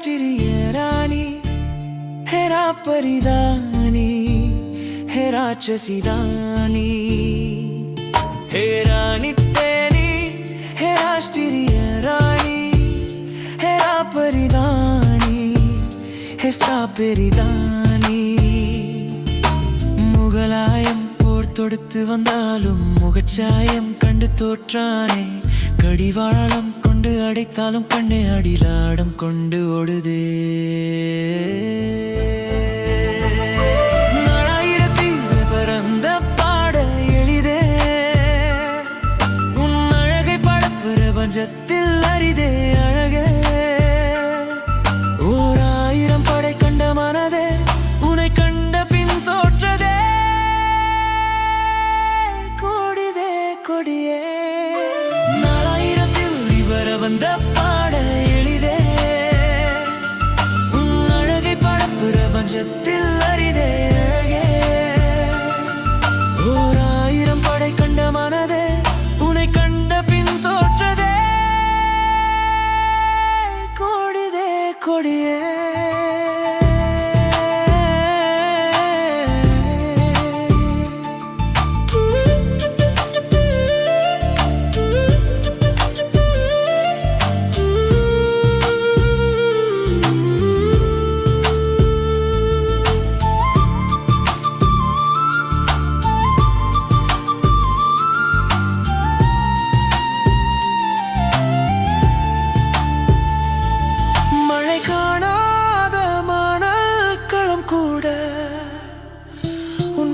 राष्ट्रीय रानी, हे रापरिदानी, हे राक्षसीदानी, हे रानी तेरी, हे राष्ट्रीय रानी, हे रापरिदानी, हे स्ट्राबेरिदानी. முகலாயம் போர் தொடுத்து வந்தாலும் முகச்சாயம் கண்டு தோற்றானே, கடிவாளம் கொண்டு அடைத்தாலும் கண்ணே அடிலாடம் கொண்டு ஓடுதே. நாலாயிரத்தில் பரந்த பாட எளிதே, உன் அழகை பட பிரபஞ்சத்தில் அரிதே அழகே. ஓர் ஆயிரம் படை கண்ட மனதே உன்னை கண்ட பின் தோற்றதே, கொடிதே கொடியே. வந்த பாட எளிதே, உன் அழகை பட பிரபஞ்சத்தில் அரிதே அழகே. ஓர் ஆயிரம் படை கண்ட மனதே உன்னை கண்ட பின் தோற்றதே, கொடிதே கொடியே.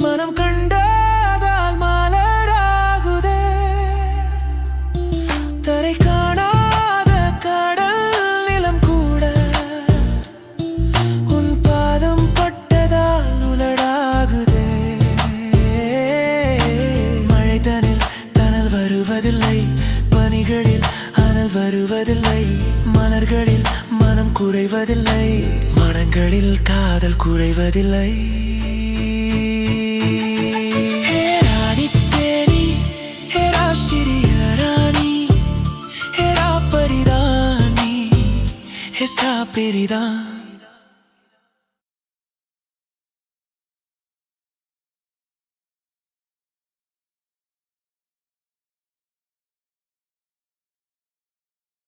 மனம் கண்டாதால் மலராகுதே, தரை காணாத கடல் நிலம் கூட உன் பாதம் பட்டதால் உலடாகுதே. மழைதனில் தணல் வருவதில்லை, பனிகளில் அனல் வருவதில்லை, மலர்களில் மனம் குறைவதில்லை, மனங்களில் காதல் குறைவதில்லை. Strawberry